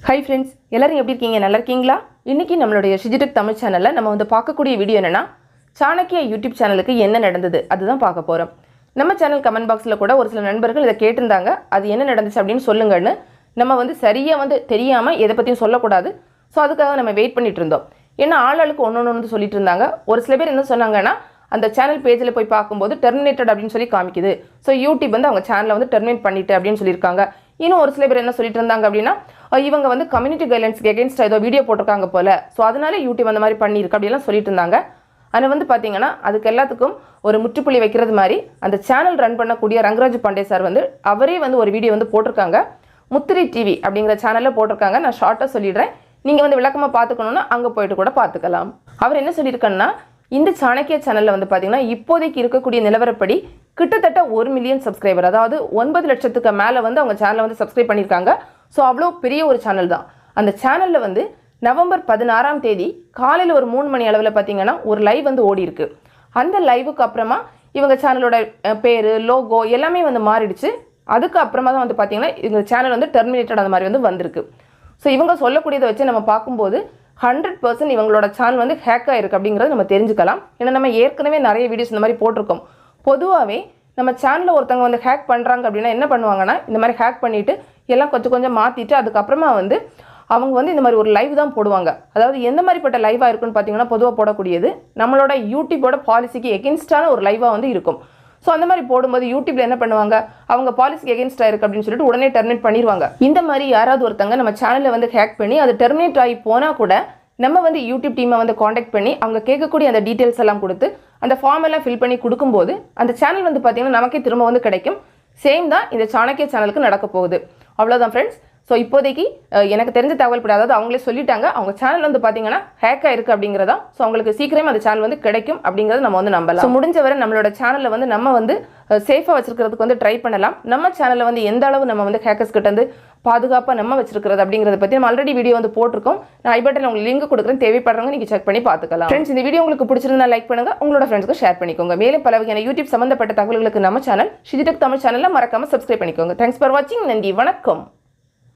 Hi friends, எல்லாரும் எப்படி இருக்கீங்க? நல்லா இருக்கீங்களா? இன்னைக்கு நம்மளுடைய Shiji தமிழ் சேனல்ல நம்ம வந்து பார்க்கக்கூடிய வீடியோ என்னன்னா சாணக்கியா YouTube சேனலுக்கு என்ன நடந்தது அதுதான் பார்க்க போறோம். நம்ம சேனல் கமெண்ட் பாக்ஸ்ல கூட ஒரு சில நண்பர்கள் இத கேட்டிருந்தாங்க. அது என்ன நடந்துச்சு அப்படினு சொல்லுங்கன்னு. நம்ம வந்து சரியா வந்து தெரியாம எதை பத்தியும் சொல்ல கூடாது. சோ அதுக்காக நம்ம வெயிட் பண்ணிட்டு இருந்தோம். ஏன்னா ஆளாளுக்கு ஒவ்வொன்னு சொல்லிட்டு இருந்தாங்க. ஒரு சில பேர் என்ன சொன்னாங்கன்னா அந்த சேனல் பேஜ்ல போய் பாக்கும்போது டெர்மினேட்டட் அப்படினு சொல்லி காமிக்குது. சோ YouTube வந்து அவங்க சேனலை வந்து டெர்மினேட் பண்ணிட்டு அப்படினு சொல்லிருக்காங்க. இன்னும் ஒரு சில பேர் என்ன சொல்லிட்டு இருந்தாங்க அப்படினா இவங்க வந்து கம்யூனிட்டி கைட்லைன்ஸ்க்கு அகைன்ஸ்ட் ஏதோ வீடியோ போட்டுருக்காங்க போல. சோ அதனால YouTube அந்த மாதிரி பண்ணிருக்கு அப்படி எல்லாம் சொல்லிட்டு இருந்தாங்க. ஆனா வந்து பாத்தீங்கன்னா அதுக்கு எல்லாத்துக்கும் ஒரு முற்றுப்புள்ளி வைக்கிறது மாதிரி அந்த சேனல் ரன் பண்ணக்கூடிய ரங்கராஜ் pandey சார் வந்து அவரே வந்து ஒரு வீடியோ வந்து போட்டுருக்காங்க. முத்திரை டிவி அப்படிங்கற சேனல்ல போட்டுருக்காங்க. நான் ஷார்ட்டா சொல்லிடுறேன். நீங்க வந்து விளக்கமா பாத்துக்கணும்னா அங்க போய்ட்டு கூட பாத்துக்கலாம். அவர் என்ன சொல்லிருக்காருன்னா இந்த சாணக்கியா சேனல்ல வந்து பாத்தீங்கன்னா இப்போதைக்கு இருக்கக்கூடிய நிலவரப்படி கிட்டத்தட்ட 1 மில்லியன் சப்ஸ்கிரைபர் அதாவது 9 லட்சத்துக்கு மேல வந்து அவங்க சேனலை வந்து சப்ஸ்கிரைப் பண்ணிருக்காங்க. சோ அவ்ளோ பெரிய ஒரு சேனல் தான். அந்த சேனல்ல வந்து நவம்பர் 16ஆம் தேதி காலையில ஒரு 3 மணி அளவுல பாத்தீங்கன்னா ஒரு லைவ் வந்து ஓடி இருக்கு. அந்த லைவுக்கு அப்புறமா இவங்க சேனலோட பேரு லோகோ எல்லாமே வந்து மாறிடுச்சு. அதுக்கு அப்புறமா தான் வந்து பாத்தீங்கன்னா இந்த சேனல் வந்து டெர்மினேட்டட் அந்த மாதிரி வந்து வந்திருக்கு. சோ இவங்க சொல்லக்கூடியதை வச்சு நம்ம பாக்கும்போது 100% இவங்களோட சேனல் வந்து ஹேக் ஆயிருக்கு அப்படிங்கறது நம்ம தெரிஞ்சுக்கலாம். ஏன்னா நம்ம ஏற்கனவே நிறைய வீடியோஸ் இந்த மாதிரி போட்டுருக்கோம். பொதுவாவே நம்ம சேனல்ல ஒருத்தங்க வந்து ஹேக் பண்றாங்க அப்படினா என்ன பண்ணுவாங்கன்னா இந்த மாதிரி ஹேக் பண்ணிட்டு எல்லாம் கொஞ்சம் மாத்திட்டு அதுக்கு அப்புறமா வந்து அவங்க வந்து இந்த மாதிரி ஒரு லைவ் தான் போடுவாங்க. அதாவது எந்த மாதிரிப்பட்ட லைவா இருக்குன்னு பாத்தீங்கன்னா பொதுவா போடக்கூடியது நம்மளோட YouTubeோட பாலிசிக்கு எகென்ஸ்டான ஒரு லைவா வந்து இருக்கும். சோ அந்த மாதிரி போடும்போது YouTubeல என்ன பண்ணுவாங்க அவங்க பாலிசிக்கு எகென்ஸ்டா இருக்கு அப்படினு சொல்லிட்டு உடனே டெர்மினேட் பண்ணிடுவாங்க. இந்த மாதிரி யாராவது ஒருத்தங்க நம்ம சேனலை வந்து ஹேக் பண்ணி அது டெர்மினேட் ஆகி போனா கூட நம்ம வந்து YouTube டீமை வந்து காண்டாக்ட் பண்ணி அவங்க கேட்கக்கூடிய அந்த டீடைல்ஸ் எல்லாம் கொடுத்து அந்த ஃபார்ம் எல்லாம் ஃபில் பண்ணி கொடுக்கும்போது அந்த சேனல் வந்து பாத்தீங்கன்னா நமக்கே திரும்ப வந்து கிடைக்கும். சேம் தான் இந்த சாணக்கியா சேனலுக்கு நடக்க போகுது. அவ்வளவுதான் ஃப்ரெண்ட்ஸ். சோ இப்போதைக்கு எனக்கு தெரிஞ்ச தகவல் படி அதாவது அவங்களே சொல்லிட்டாங்க அவங்க சேனல் வந்து பாத்தீங்கன்னா ஹேக் ஆயிருக்கு அப்படிங்கறதா. சோ உங்களுக்கு சீக்கிரமே அந்த சேனல் வந்து கிடைக்கும் அப்படிங்கறத நம்ம வந்து நம்பலாம். சோ முடிஞ்ச வரை நம்மளோட சேனலை வந்து நம்ம வந்து சேஃபா வச்சிருக்கிறதுக்கு வந்து ட்ரை பண்ணலாம். நம்ம சேனலை வந்து எந்த அளவு நம்ம வந்து ஹேக்கர்ஸ் கிட்ட இருந்து பாதுகாப்பா நம்ம வச்சிருக்கிறது அப்படிங்கறத பத்தி நம்ம ஆல்ரெடி வீடியோ வந்து போட்டுருக்கோம். நான் ஐ பட்டன்ல உங்களுக்கு லிங்க் கொடுக்கிறேன். தேவைப்படுறவங்க நீங்க செக் பண்ணி பாத்துக்கலாம். ஃப்ரெண்ட்ஸ் இந்த வீடியோ உங்களுக்கு பிடிச்சிருந்தா லைக் பண்ணுங்க. உங்களோட ஃப்ரெண்ட்ஸ்க்கு ஷேர் பண்ணிக்கோங்க. மேலும் பல வகையான YouTube சம்பந்தப்பட்ட தகவல்களுக்கு நம்ம சேனல் Shiji தமிழ் சேனல்ல மறக்காம சப்ஸ்கிரைப் பண்ணிக்கோங்க. தேங்க்ஸ் ஃபார் வாட்சிங். நன்றி வணக்கம்.